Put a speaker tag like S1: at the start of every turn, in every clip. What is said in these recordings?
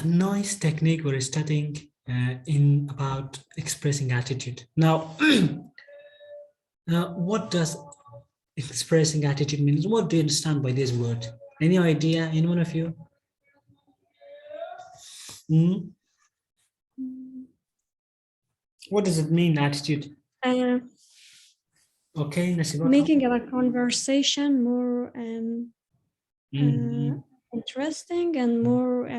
S1: a nice technique we're studying in about expressing attitude. Now, what does expressing attitude mean? What do you understand by this word? Any idea? Any one of you? What does it mean, attitude? Okay,
S2: making our conversation more interesting and more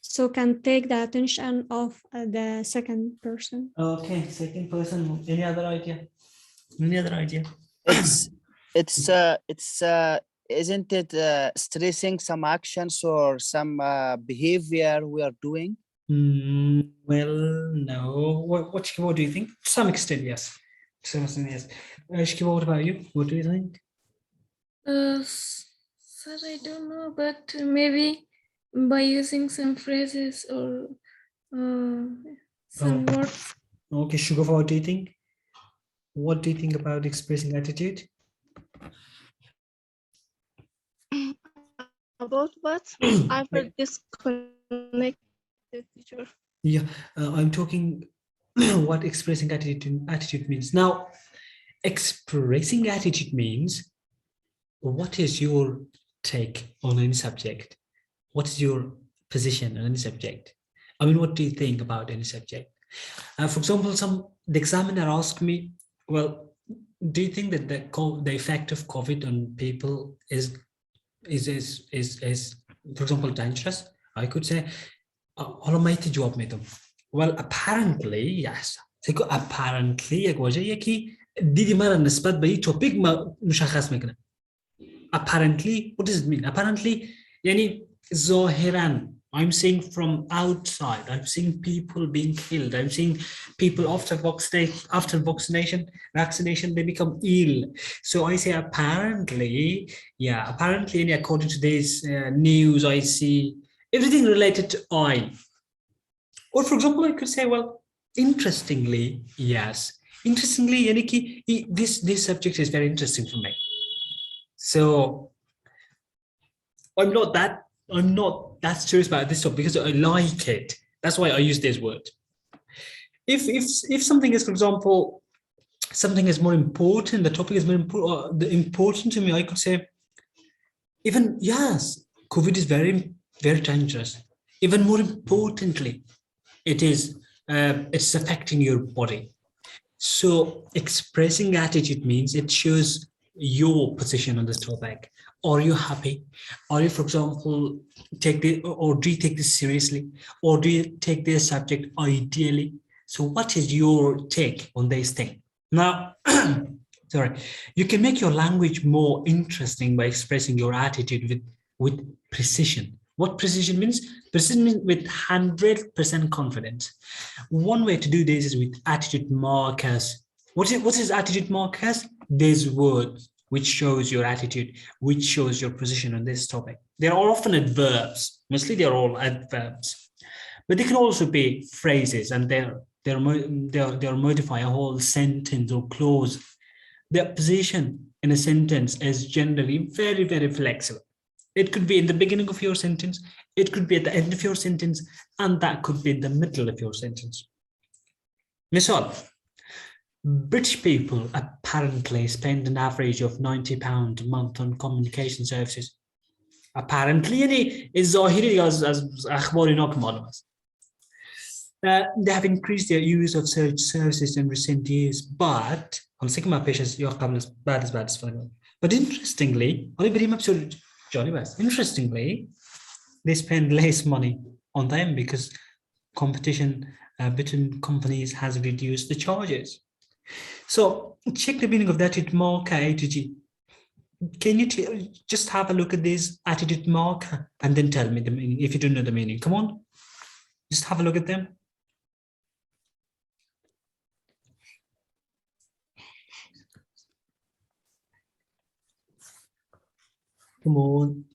S2: so can take the attention of the second person.
S1: Okay, second person. Any other idea? Any other idea?
S3: It's isn't it stressing some actions or some behavior we are doing?
S1: Well, no. What do you think? To some extent, yes. To some extent, yes. Shkiva, what about you? What do you think?
S4: Sir, I don't know, but maybe by using some phrases or some words.
S1: Okay, Shkiva, what do you think? What do you think about expressing attitude?
S5: About what? I've heard disconnected, teacher.
S1: Yeah, I'm talking what expressing attitude means. Now, expressing attitude means what is your take on any subject? What is your position on any subject? I mean, what do you think about any subject? For example, the examiner asked me, well, do you think that the effect of COVID on people is for example dangerous? I could say almighty job में तुम. Well, apparently yes. Apparently एक वजह ये कि दीदी मरा निस्बत बई topic मुशखस में करना. Apparently, what does it mean? Apparently, yani ظاهرا, I'm seeing from outside, I'm seeing people being killed. I'm seeing people after vaccination, they become ill. So I say apparently, yeah, apparently, according to this news, I see everything related to I. Or for example, I could say, well, interestingly, yes. Interestingly, yani this subject is very interesting for me. So I'm not that serious about this topic because I like it. That's why I use this word. If something is, for example, something is more important, the topic is more important to me, I could say, even yes, COVID is very, very dangerous. Even more importantly, it's affecting your body. So expressing attitude means it shows your position on this topic. Are you happy? Are you, for example, do you take this seriously? Or do you take this subject ideally? So what is your take on this thing? Now, sorry, you can make your language more interesting by expressing your attitude with precision. What precision means? Precision means with 100% confidence. One way to do this is with attitude markers. What is attitude markers? These words which shows your attitude, which shows your position on this topic. They're all often adverbs. Mostly they're all adverbs, but they can also be phrases, and they'll modify a whole sentence or clause. Their position in a sentence is generally very, very flexible. It could be in the beginning of your sentence, it could be at the end of your sentence, and that could be in the middle of your sentence. Misal, British people apparently spend an average of £90 a month on communication services. Apparently, they have increased their use of search services in recent years, but interestingly, they spend less money on them because competition between companies has reduced the charges. So check the meaning of that attitude marker A to G. Can you just have a look at this attitude marker and then tell me the meaning if you don't know the meaning? Come on, just have a look at them. Come on.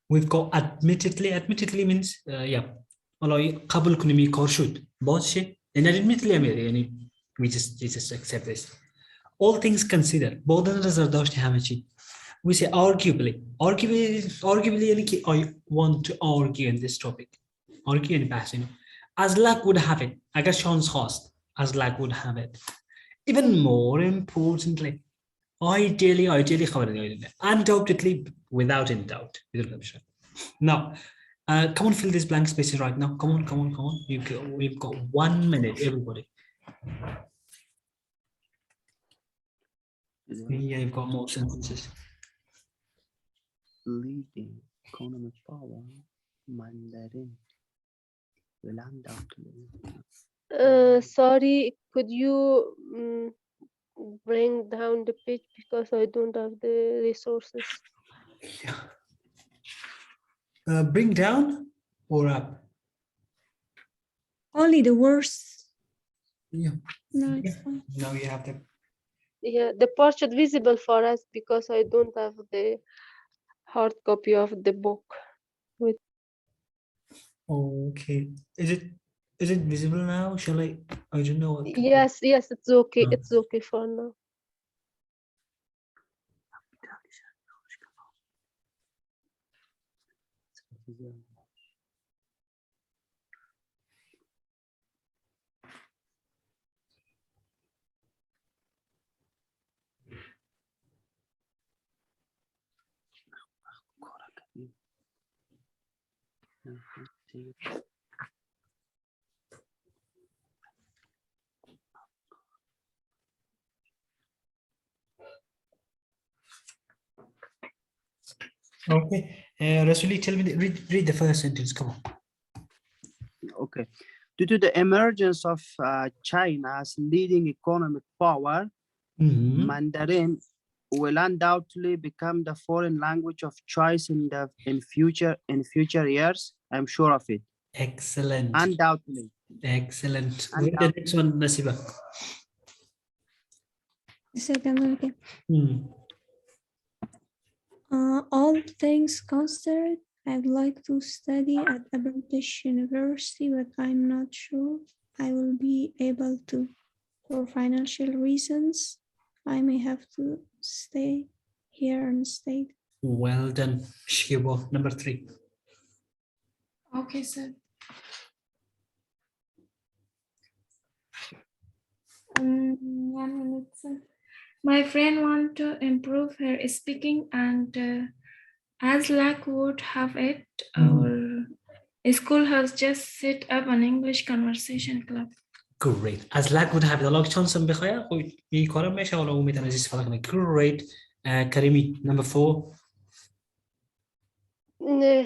S1: We've got admittedly. Admittedly means yeah. Kabul kunimi korshud. Both and admittedly, we just accept this. All things considered, We say arguably. Arguably यानी कि I want to argue in this topic. Argue यानी बहस यानी. As luck would have it, अगर chance خواست, as luck would have it. Even more importantly, ideally خبر नहीं. Undoubtedly, without any doubt. Now, come on, fill these blank spaces right now. Come on. We've got 1 minute, everybody. Yeah, you've got more sentences.
S3: Leading economic power, Mandarin will undoubtedly.
S5: Sorry, could you bring down the page because I don't have the resources.
S1: Bring down or up?
S2: Only the words.
S1: Yeah.
S2: No, it's fine.
S1: Now you have them.
S5: Yeah, the part should visible for us because I don't have the hard copy of the book.
S1: Okay. Is it visible now? Shall I don't know what.
S5: Yes, it's okay.
S1: Oh.
S5: It's okay for now.
S1: Okay. Rasuli, tell me, read the first sentence. Come on.
S3: Okay. Due to the emergence of China as leading economic power,
S1: Mhm.
S3: Mandarin will undoubtedly become the foreign language of choice in future years. I'm sure of it.
S1: Excellent.
S3: Undoubtedly.
S1: Excellent. Read the next one, Nasiba.
S2: The second one, okay.
S1: Hmm.
S2: All things considered, I'd like to study at a British university, but I'm not sure I will be able to. For financial reasons, I may have to stay here instead.
S1: Well done. Shibo, number 3.
S4: Okay, sir. One minute, sir. My friend want to improve her speaking, and as luck would have it, our school has just set up an English conversation club.
S1: Great. As luck would have it, Allah chance بخير. ഈ കോലം മേശ ولا أمي تنزيس فلكنا. Great. Karimi, number 4.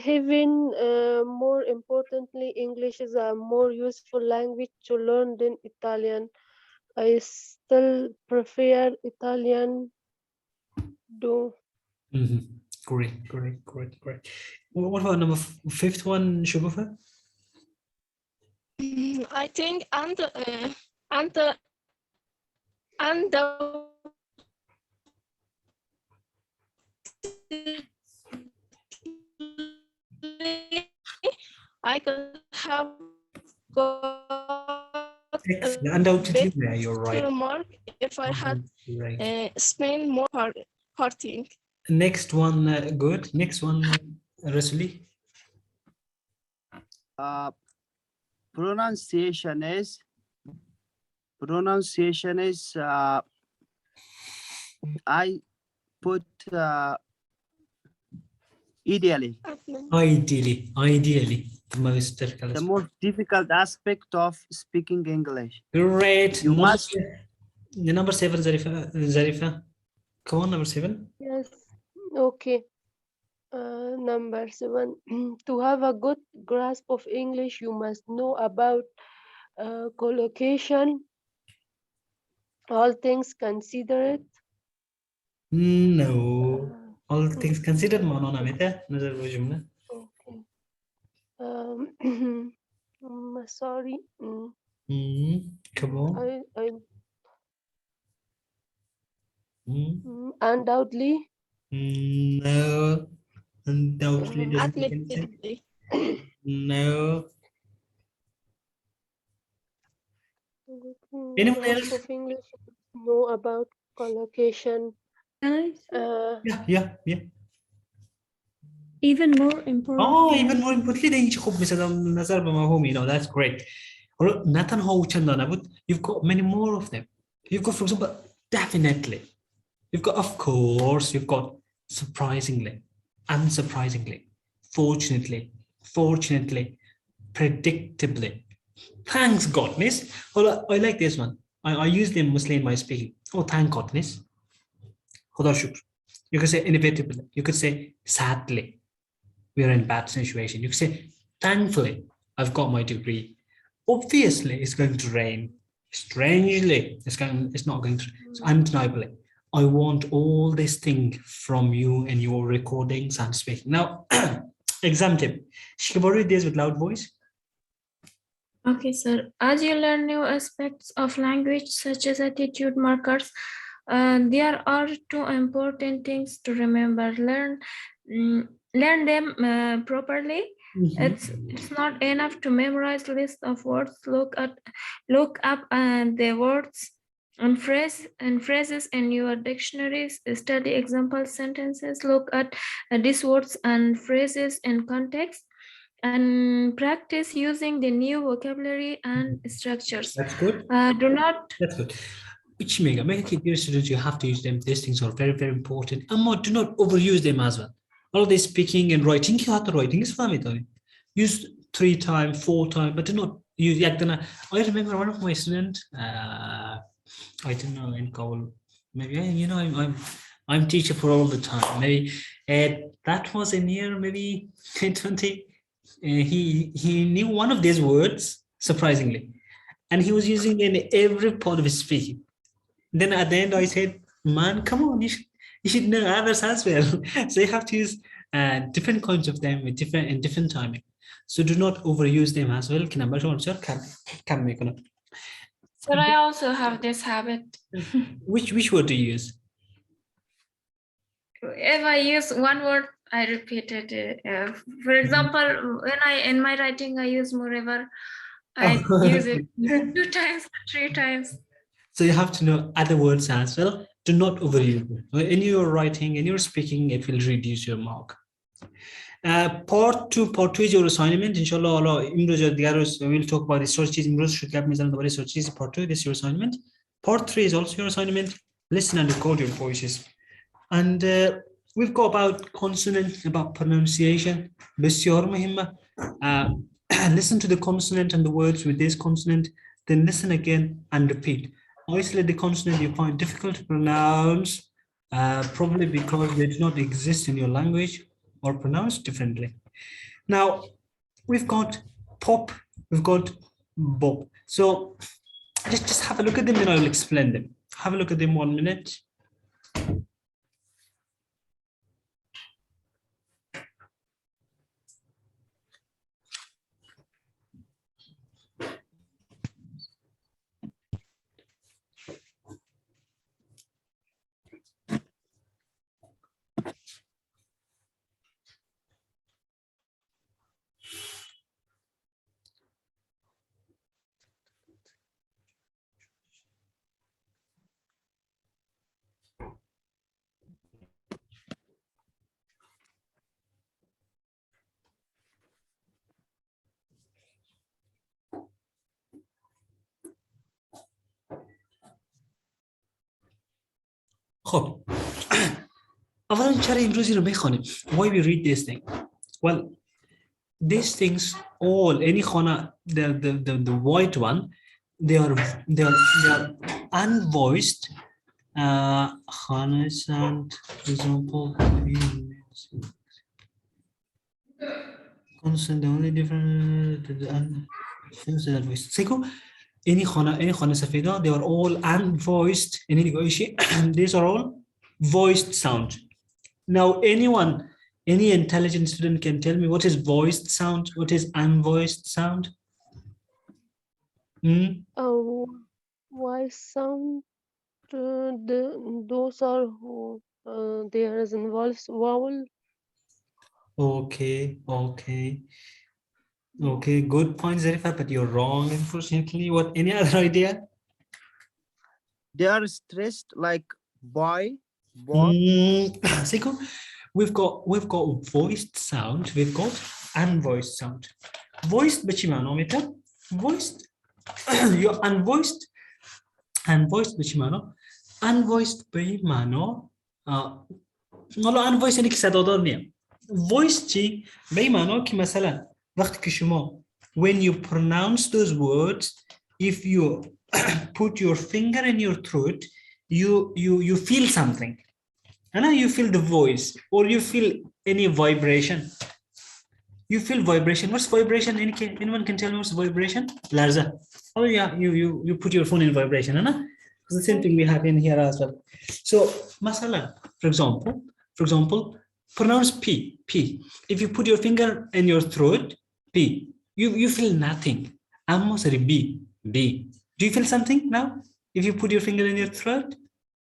S5: Having more importantly, English is a more useful language to learn than Italian. I still prefer Italian though.
S1: Great. What about number 5th one, Shugufa?
S5: I think and I could have got
S1: Excellent. Undoubtedly, yeah, you're right.
S5: better mark if I had
S1: Right.
S5: spent more partying.
S1: Next one, good. Next one, Rasuli.
S3: Pronunciation is I put ideally.
S1: Ideally, the most difficult.
S3: The most difficult aspect of speaking English.
S1: Great.
S3: You must.
S1: The number 7, Zarifa. Come on, number 7.
S5: Yes. Okay. Number 7. To have a good grasp of English, you must know about collocation, all things considered.
S1: No. All things considered, ما متى نزل الجملة.
S5: Okay. Sorry.
S1: Come on.
S5: Undoubtedly.
S1: No. Undoubtedly doesn't make any sense.
S5: Admittedly.
S1: No. Anyone else?
S5: Of English, know about collocation,
S2: Can I say?
S1: Yeah.
S2: Even more important.
S1: Oh, even more importantly, they خب مثلا نظر به مفهوم, that's great. حالا نه تنها او چندان نبود, you've got many more of them. You've got, for example, definitely. You've got, of course, you've got surprisingly, unsurprisingly, fortunately, predictably. Thanks godness. Hold I like this one. I use them mostly in my speaking. Oh, thank godness. Khuda shukr. You could say inevitably. You could say sadly. We're in a bad situation. You could say thankfully. I've got my degree. Obviously, it's going to rain. Strangely, it's not going to. So undeniably, I want all this thing from you and your recordings and speaking. Now, exam tip. Should I read this with loud voice?
S4: Okay, sir. As you learn new aspects of language, such as attitude markers, there are two important things to remember. Learn them properly. It's not enough to memorize list of words. Look up the words and phrases in your dictionaries. Study example sentences. Look at these words and phrases in context, and practice using the new vocabulary and structures.
S1: That's good.
S4: Do not.
S1: That's good. Which make it dear students, you have to use them. These things are very, very important. And do not overuse them as well. All this speaking and writing, you have to writing is funny. Use 3 times, 4 times, but do not use. I remember one of my students, I don't know, in Kabul, maybe, I'm teacher for all the time. Maybe that was in year maybe 20. He knew one of these words, surprisingly, and he was using it in every part of his speaking. Then at the end, I said, man, come on, you should know others as well. So you have to use different kinds of them with different timing. So do not overuse them as well.
S4: But I also have this habit.
S1: Which word do you use?
S4: If I use one word, I repeat it. For example, when in my writing, I use moreover. I use it 2 times, 3 times.
S1: So you have to know other words as well. Do not overuse them. In your writing, in your speaking, it will reduce your mark. Part two is your assignment. Inshallah, we'll talk about the strategies. Part 2, this is your assignment. Part 3 is also your assignment. Listen and record your voices. And we've got about consonant, about pronunciation. Listen to the consonant and the words with this consonant, then listen again and repeat. Isolate the consonant you find difficult to pronounce, probably because they do not exist in your language or pronounced differently. Now, we've got pop, we've got bob. So just have a look at them, then I will explain them. Have a look at them 1 minute. خب اولا چرا امروزی رو بخوانیم؟ Why we read this thing? Well, these things all, any khana, the white one, they are unvoiced. Khana sound, for example, constant, the only different Seiko, any khana safeda, they are all unvoiced. These are all voiced sound. Now, any intelligent student can tell me what is voiced sound, what is unvoiced sound?
S5: Voice sound, those are there is involves vowel.
S1: Okay, good point, Zarifa, but you're wrong, unfortunately. Any other idea?
S3: They are stressed like boy, What?
S1: Seiko, we've got voiced sound, we've got unvoiced sound. Voiced بچی متى؟ Voiced your unvoiced بچی unvoiced به معنی حالا unvoiced یعنی که صدادار نیم. Voiced چی؟ به معنی که مثلا وقتی که شما when you pronounce those words, if you put your finger in your throat, you feel something. And now you feel the voice or you feel any vibration. You feel vibration. What's vibration? Anyone can tell me what's vibration? Larza. Oh yeah, you put your phone in vibration, huh? It's the same thing we have in here as well. So, masala, for example, pronounce P. If you put your finger in your throat, P, you feel nothing. I'm sorry, B. Do you feel something now? If you put your finger in your throat,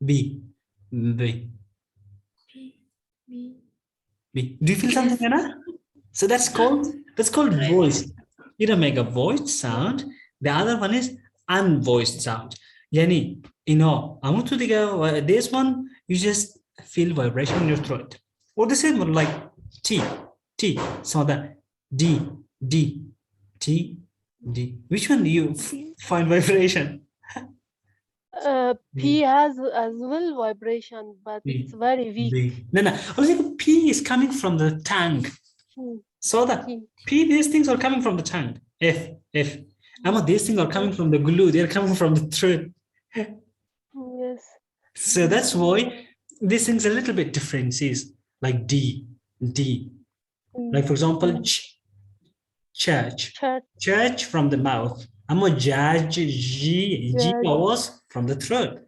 S1: B. Do you feel something, Anna? So that's called voiced. You don't make a voiced sound. The other one is unvoiced sound. Yani, this one, you just feel vibration in your throat. Or the same one like T. So that D. Which one do you find vibration?
S5: P has as well vibration, but it's very weak.
S1: No. P is coming from the tongue. So that P, these things are coming from the tongue. F. These things are coming from the glue. They are coming from the throat.
S5: Yes.
S1: So that's why these things are a little bit different. Like D. Like for example, church from the mouth. Judge, G was from the throat.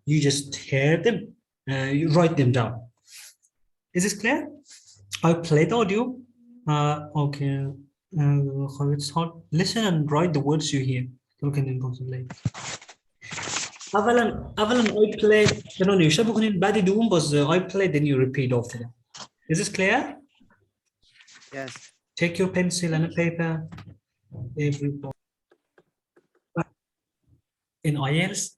S1: You just hear them, you write them down. Is this clear? I played audio. Okay. It's hard. Listen and write the words you hear. Look in the اولا I played. I played, then you repeat after them. Is this clear?
S3: Yes.
S1: Take your pencil and a paper. Everybody. In IELTS,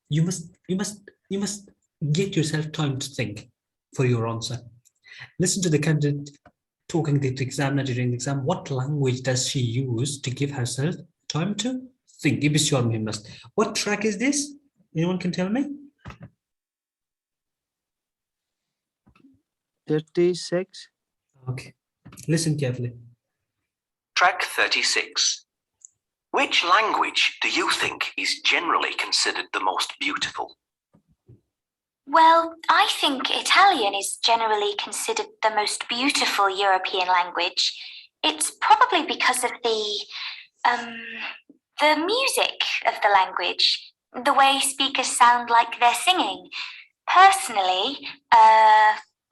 S1: you must get yourself time to think for your answer. Listen to the candidate talking to the examiner during the exam. What language does she use to give herself time to think? What track is this? Anyone can tell me?
S3: 36.
S1: Okay. Listen carefully.
S6: Track 36. Which language do you think is generally considered the most beautiful?
S7: Well, I think Italian is generally considered the most beautiful European language. It's probably because of the music of the language, the way speakers sound like they're singing. Personally,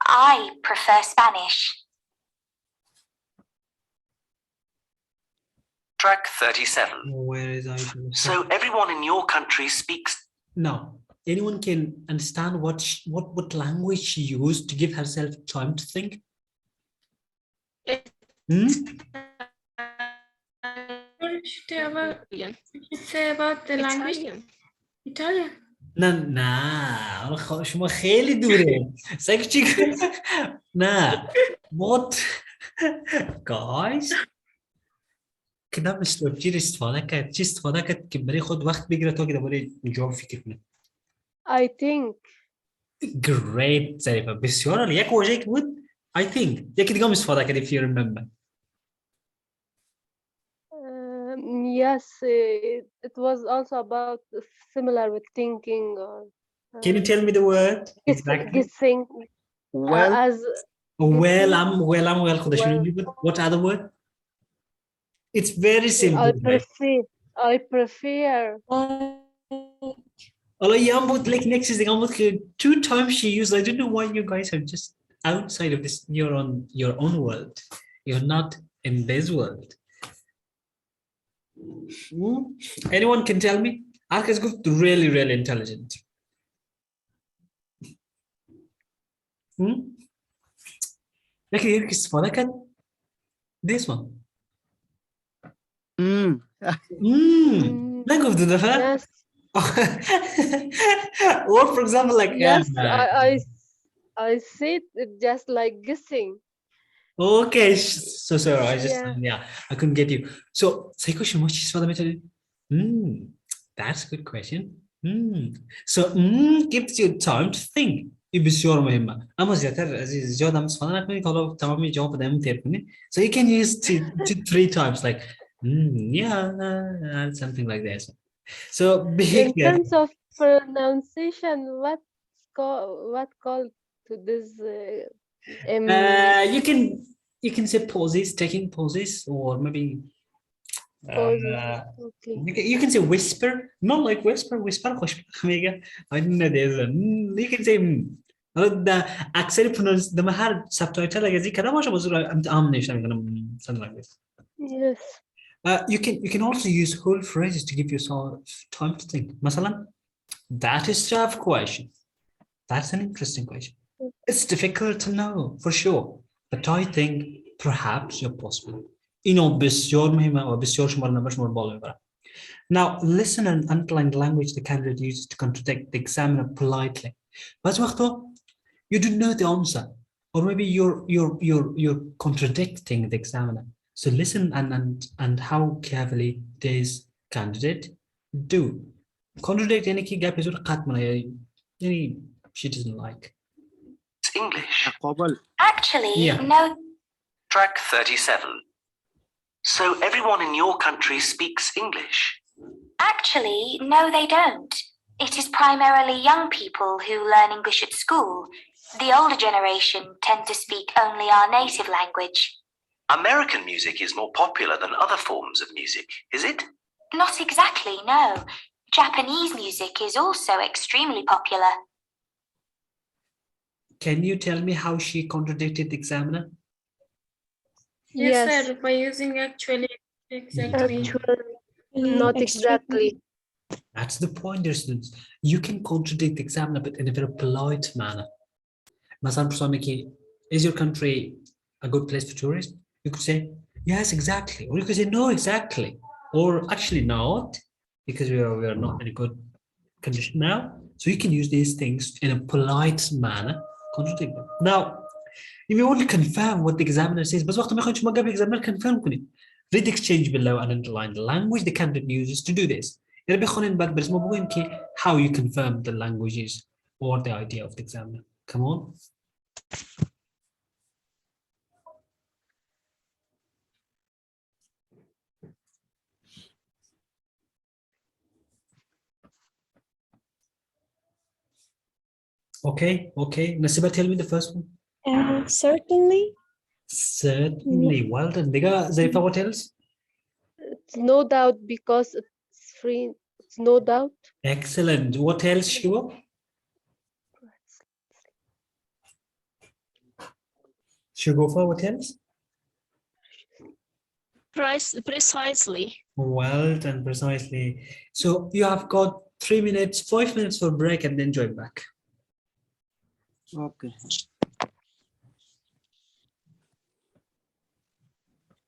S7: I prefer Spanish.
S6: Track 37.
S1: Where is I?
S6: So everyone in your country speaks.
S1: No. Anyone can understand what language she used to give herself time to think?
S4: Say about the language. Italian.
S1: نه شما خیلی دوره نه what guys کدام استراتژی استفاده کرد که برای خود وقت بگیره تا که دوباره جواب فکر کنه.
S5: I think.
S1: Great ظریفه بسیار عالی. یک واژه که بود I think یکی دیگه هم استفاده کرد if you remember.
S5: Yes, it was also about similar with thinking or.
S1: Can you tell me the word?
S5: Guessing.
S3: Well,
S1: I'm well. What other word? It's very simple.
S5: I prefer.
S1: Next is the 2 times she used. I don't know why you guys are just outside of this. You're on your own world. You're not in this world. Anyone can tell me? Ark is good, really, really intelligent. This one.
S5: Yes.
S1: Or for example, like
S5: Yes, I said it just like guessing.
S1: okay, so sorry,
S5: Yeah.
S1: I couldn't get you. So say question what is for the method? That's a good question. So gives you time to think. بسيارة مهمة. أما زيادة عزيز جودة مصفنا كوني kalau تمامي جواب ده متركني. So you can use to 3 times like yeah, something like this. So be
S5: In
S1: careful.
S5: terms of pronunciation, what called to this?
S1: You can say pauses, taking pauses, or maybe
S5: Pauses. Okay.
S1: you can say whisper, not like whisper. I didn't know there's a. You can say the actually pronounce the mahar subtitle like as you can watch something like this.
S5: Yes.
S1: You can also use whole phrases to give yourself time to think. Masalan, that is tough question. That's an interesting question. It's difficult to know for sure, but I think perhaps you're possible. بسيار مهمة وبسيار شمارنا مش مربوطة. Now listen and underline the language the candidate uses to contradict the examiner politely. بس وقته you don't know the answer, or maybe you're contradicting the examiner. So listen and how carefully this candidate do. Contradict يعني كي gap يزور قاتمنا يعني she doesn't like.
S6: English.
S3: Kabul.
S7: Actually,
S1: Yeah.
S7: no.
S6: Track 37. So everyone in your country speaks English.
S7: Actually, no, they don't. It is primarily young people who learn English at school. The older generation tend to speak only our native language.
S6: American music is more popular than other forms of music, is it?
S7: Not exactly, no. Japanese music is also extremely popular.
S1: Can you tell me how she contradicted the examiner?
S4: Yes,
S5: Yes.
S4: sir, by using actually, exactly.
S5: Actually, not exactly.
S1: That's the point, dear students. You can contradict the examiner, but in a very polite manner. Masan Prasamiki, is your country a good place for tourists? You could say, yes, exactly. Or you could say, no, exactly. Or actually not, because we are not in a good condition now. So you can use these things in a polite manner, contradict them. Now, if you want to confirm what the examiner says, but وقت ما يخرج ما قبل examiner confirm كوني. Read exchange below and underline the language the candidate uses to do this. يعني بيخونين بعد بس مو بقولين كي how you confirm the languages or the idea of the examiner. Come on. Okay. Nasiba, tell me the first one.
S2: Certainly.
S1: Certainly. Well done. Diga, Zaifa, what else?
S5: It's no doubt because it's free. It's no doubt.
S1: Excellent. What else, Shiva? Shugofa, what else?
S8: Precisely.
S1: Well done, precisely. So you have got 3 minutes, 5 minutes for break and then join back.
S3: Okay.